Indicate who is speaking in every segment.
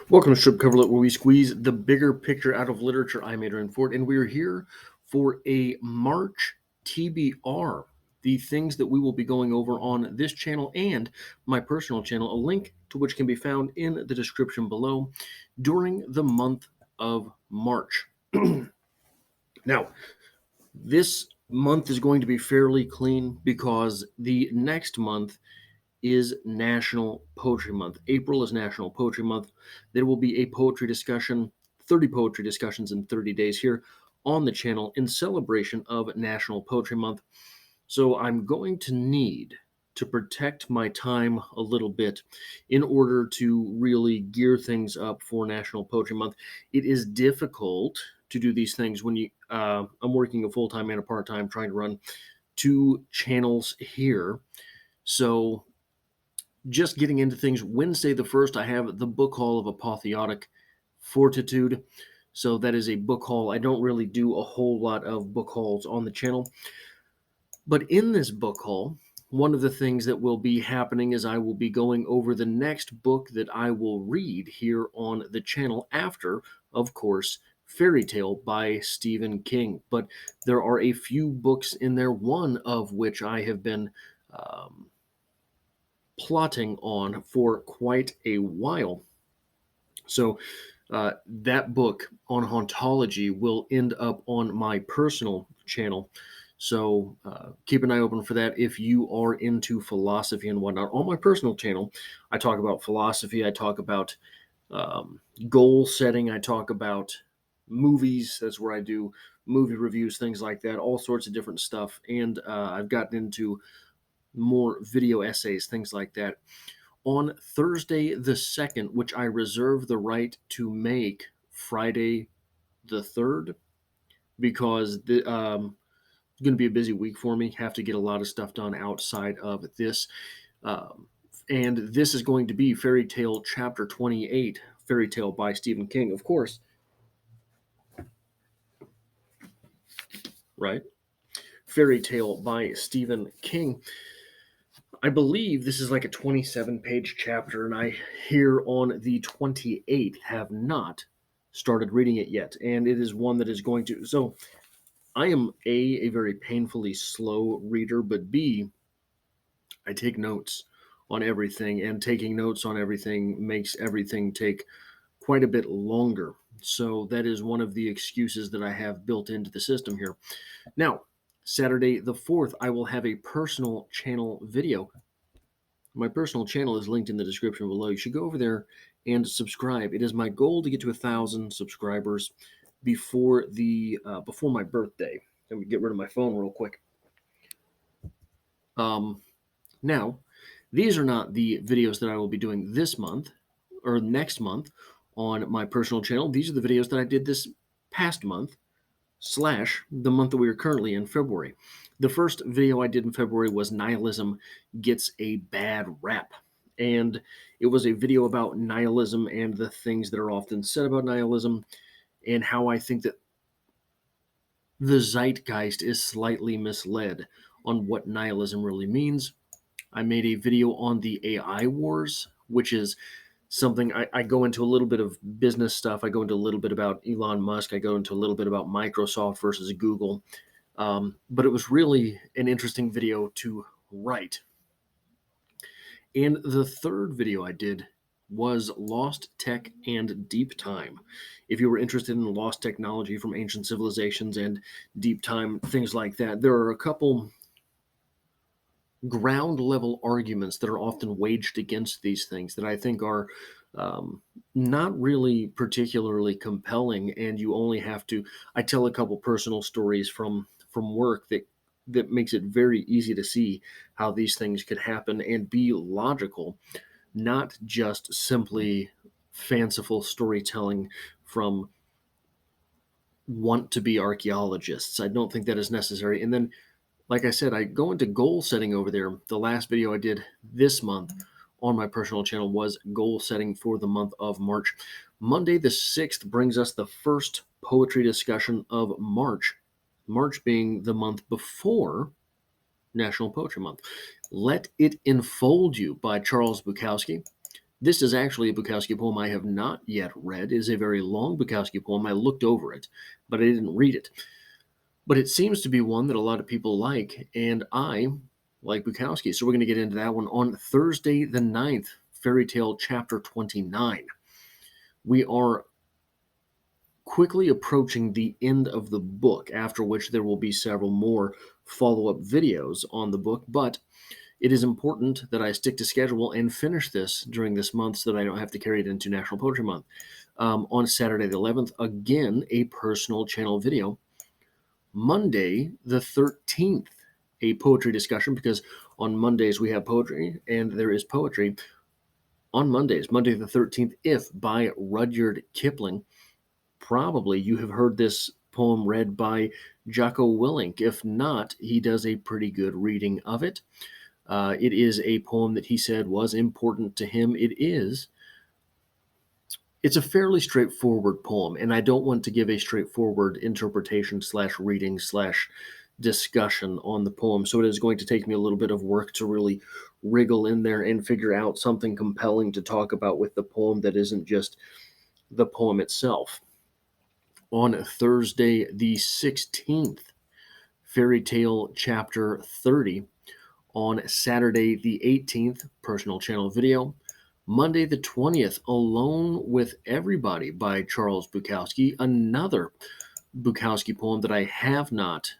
Speaker 1: Welcome to Strip Coverlet, where we squeeze the bigger picture out of literature. I'm Adrian Ford, and we're here for a March TBR. The things that we will be going over on this channel and my personal channel, a link to which can be found in the description below during the month of March. Now, this month is going to be fairly clean because the next month is National Poetry Month. April is National Poetry Month. There will be a poetry discussion, 30 poetry discussions in 30 days here on the channel in celebration of National Poetry Month. So I'm going to need to protect my time a little bit in order to really gear things up for National Poetry Month. It is difficult to do these things when I'm working a full-time and a part-time trying to run two channels here. So just getting into things, Wednesday the 1st, I have the book haul of Apotheotic Fortitude. So that is a book haul. I don't really do a whole lot of book hauls on the channel. But in this book haul, one of the things that will be happening is I will be going over the next book that I will read here on the channel after, of course, Fairy Tale by Stephen King. But there are a few books in there, one of which I have been plotting on for quite a while. So that book on hauntology will end up on my personal channel. So keep an eye open for that if you are into philosophy and whatnot. On my personal channel, I talk about philosophy. I talk about goal setting. I talk about movies. That's where I do movie reviews, things like that, all sorts of different stuff. And I've gotten into more video essays, things like that. On Thursday the 2nd, which I reserve the right to make Friday the 3rd, because it's going to be a busy week for me. Have to get a lot of stuff done outside of this. And this is going to be Fairy Tale Chapter 28, Fairy Tale by Stephen King, of course. Right? Fairy Tale by Stephen King. I believe this is like a 27-page chapter, and I here on the 28th have not started reading it yet. And it is one that is going to. So I am a very painfully slow reader, but B, I take notes on everything, and taking notes on everything makes everything take quite a bit longer. So that is one of the excuses that I have built into the system here. Now, Saturday the 4th, I will have a personal channel video. My personal channel is linked in the description below. You should go over there and subscribe. It is my goal to get to 1,000 subscribers before my birthday. Let me get rid of my phone real quick. Now, these are not the videos that I will be doing this month or next month on my personal channel. These are the videos that I did this past month / the month that we are currently in, February. The first video I did in February was Nihilism Gets a Bad Rap. And it was a video about nihilism and the things that are often said about nihilism, and how I think that the zeitgeist is slightly misled on what nihilism really means. I made a video on the AI wars, which is something I go into a little bit of business stuff. I go into a little bit about Elon Musk. I go into a little bit about Microsoft versus Google. But it was really an interesting video to write. And the third video I did was Lost Tech and Deep Time. If you were interested in lost technology from ancient civilizations and deep time, things like that, there are a couple ground level arguments that are often waged against these things that I think are not really particularly compelling, and you only have to. I tell a couple personal stories from work that makes it very easy to see how these things could happen and be logical, not just simply fanciful storytelling from want to be archaeologists. I don't think that is necessary. And then, like I said, I go into goal setting over there. The last video I did this month on my personal channel was goal setting for the month of March. Monday the 6th brings us the first poetry discussion of March. March being the month before National Poetry Month. Let It Enfold You by Charles Bukowski. This is actually a Bukowski poem I have not yet read. It is a very long Bukowski poem. I looked over it, but I didn't read it. But it seems to be one that a lot of people like, and I like Bukowski. So we're going to get into that one on Thursday the 9th, Fairy Tale Chapter 29. We are quickly approaching the end of the book, after which there will be several more follow-up videos on the book, but it is important that I stick to schedule and finish this during this month so that I don't have to carry it into National Poetry Month. On Saturday the 11th, again, a personal channel video. Monday the 13th, a poetry discussion, because on Mondays we have poetry and there is poetry. On Mondays, Monday the 13th, If by Rudyard Kipling. Probably you have heard this poem read by Jocko Willink. If not, he does a pretty good reading of it. It is a poem that he said was important to him. It's a fairly straightforward poem, and I don't want to give a straightforward interpretation slash reading slash discussion on the poem. So it is going to take me a little bit of work to really wriggle in there and figure out something compelling to talk about with the poem that isn't just the poem itself. On Thursday the 16th, Fairy Tale Chapter 30. On Saturday the 18th, personal channel video. Monday the 20th, Alone with Everybody by Charles Bukowski, another Bukowski poem that I have not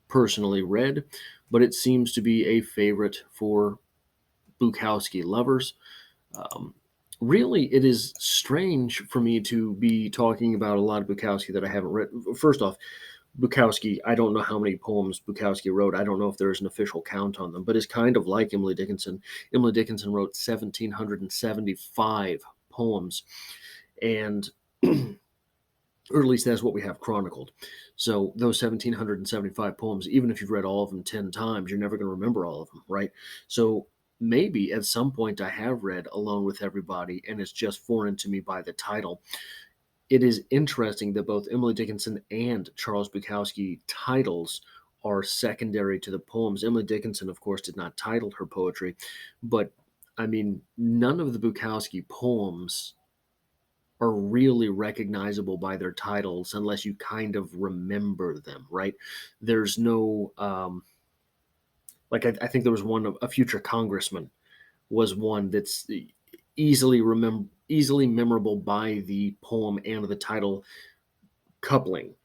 Speaker 1: personally read, but it seems to be a favorite for Bukowski lovers. Um, Really, it is strange for me to be talking about a lot of Bukowski that I haven't read. First off, Bukowski, I don't know how many poems Bukowski wrote. I don't know if there's an official count on them, but it's kind of like Emily Dickinson. Emily Dickinson wrote 1,775 poems, and or at least that's what we have chronicled. So those 1,775 poems, even if you've read all of them 10 times, you're never going to remember all of them, right? So maybe at some point I have read Alone with Everybody, and it's just foreign to me by the title. It is interesting that both Emily Dickinson and Charles Bukowski titles are secondary to the poems. Emily Dickinson, of course, did not title her poetry, but I mean, none of the Bukowski poems are really recognizable by their titles unless you kind of remember them, right? There's no, I think there was one of a future congressman was one that's easily memorable by the poem and the title coupling,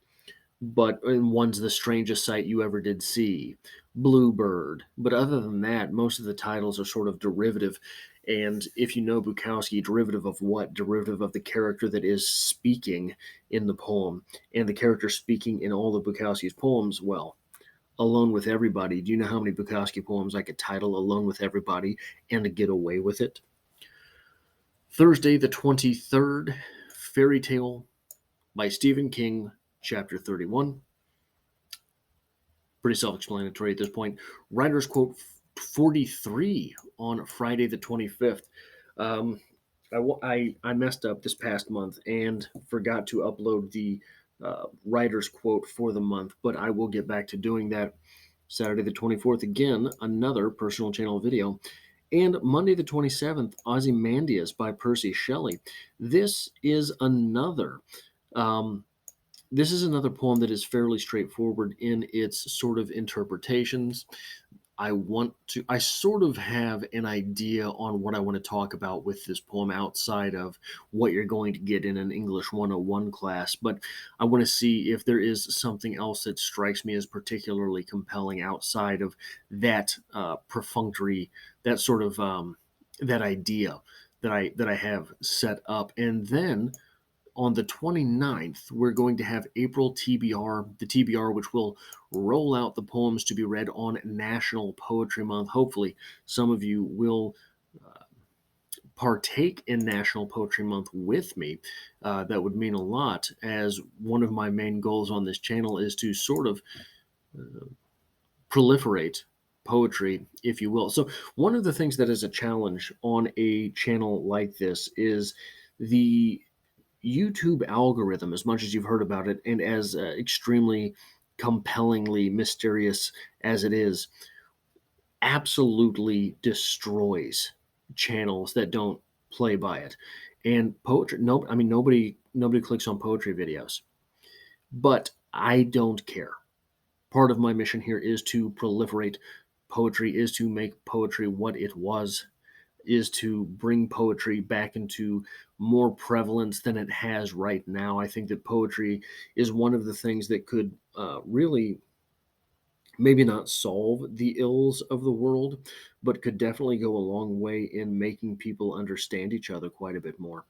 Speaker 1: but and one's The Strangest Sight You Ever Did See, Bluebird. But other than that, most of the titles are sort of derivative. And if you know Bukowski, derivative of what? Derivative of the character that is speaking in the poem. And the character speaking in all of Bukowski's poems, well, Alone with Everybody. Do you know how many Bukowski poems I could title Alone with Everybody and get away with it? Thursday the 23rd, Fairy Tale by Stephen King, Chapter 31. Pretty self-explanatory at this point. Writer's quote 43 on Friday the 25th. Um, I messed up this past month and forgot to upload the writer's quote for the month, but I will get back to doing that. Saturday the 24th, again, another personal channel video. And Monday the 27th, Ozymandias by Percy Shelley. This is another um, this is another poem that is fairly straightforward in its sort of interpretations. I sort of have an idea on what I want to talk about with this poem outside of what you're going to get in an English 101 class, but I want to see if there is something else that strikes me as particularly compelling outside of that perfunctory, that sort of that idea that I have set up. And then on the 29th, we're going to have April TBR, the TBR, which will roll out the poems to be read on National Poetry Month. Hopefully, some of you will partake in National Poetry Month with me. That would mean a lot, as one of my main goals on this channel is to sort of proliferate poetry, if you will. So, one of the things that is a challenge on a channel like this is the YouTube algorithm, as much as you've heard about it, and as extremely compellingly mysterious as it is, absolutely destroys channels that don't play by it. And poetry, no, I mean nobody clicks on poetry videos, but I don't care. Part of my mission here is to proliferate poetry, is to make poetry what it was, is to bring poetry back into more prevalence than it has right now. I think that poetry is one of the things that could really maybe not solve the ills of the world, but could definitely go a long way in making people understand each other quite a bit more.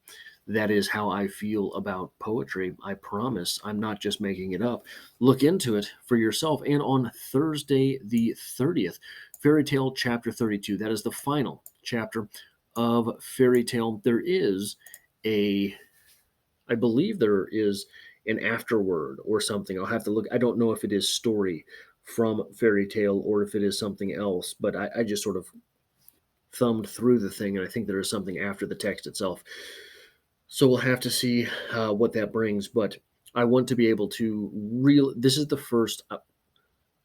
Speaker 1: That is how I feel about poetry. I promise I'm not just making it up. Look into it for yourself. And on Thursday, the 30th, Fairy Tale Chapter 32, that is the final chapter of Fairy Tale. There is a I believe there is an afterword or something. I'll have to look. I don't know if it is story from Fairy Tale or if it is something else, but I just sort of thumbed through the thing and I think there is something after the text itself. So we'll have to see what that brings. But I want to be able to real. This is the first.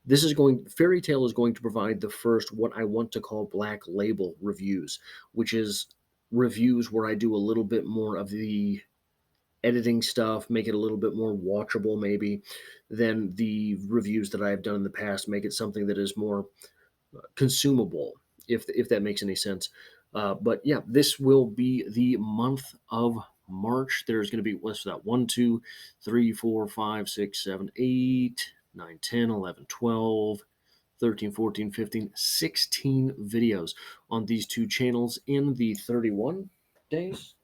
Speaker 1: This is going. Fairy Tale is going to provide the first what I want to call black label reviews, which is reviews where I do a little bit more of the editing stuff, make it a little bit more watchable maybe than the reviews that I've done in the past, make it something that is more consumable, if that makes any sense. But yeah, this will be the month of March. There's going to be, what's that, 1, 2, 3, 4, 5, 6, 7, 8, 9, 10, 11, 12, 13, 14, 15, 16 videos on these two channels in the days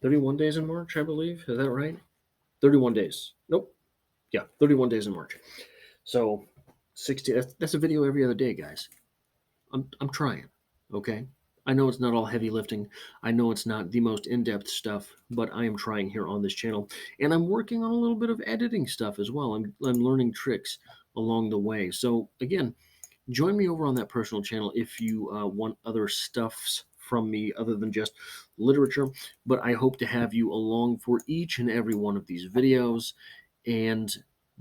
Speaker 1: 31 days in March, I believe. Is that right? 31 days. Nope. Yeah, 31 days in March. So 60, that's a video every other day, guys. I'm trying, okay? I know it's not all heavy lifting. I know it's not the most in-depth stuff, but I am trying here on this channel. And I'm working on a little bit of editing stuff as well. I'm learning tricks along the way. So again, join me over on that personal channel if you want other stuffs from me other than just literature. But I hope to have you along for each and every one of these videos. And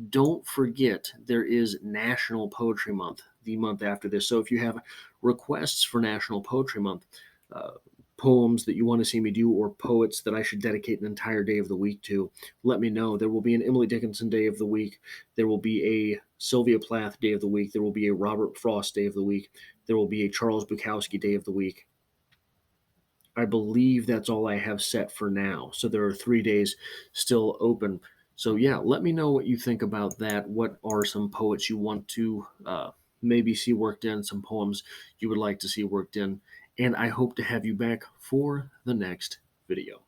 Speaker 1: don't forget, there is National Poetry Month the month after this. So if you have requests for National Poetry Month, uh, poems that you want to see me do, or poets that I should dedicate an entire day of the week to, let me know. There will be an Emily Dickinson day of the week. There will be a Sylvia Plath day of the week. There will be a Robert Frost day of the week. There will be a Charles Bukowski day of the week. I believe that's all I have set for now. So there are 3 days still open. So yeah, let me know what you think about that. What are some poets you want to maybe see worked in, some poems you would like to see worked in, and I hope to have you back for the next video.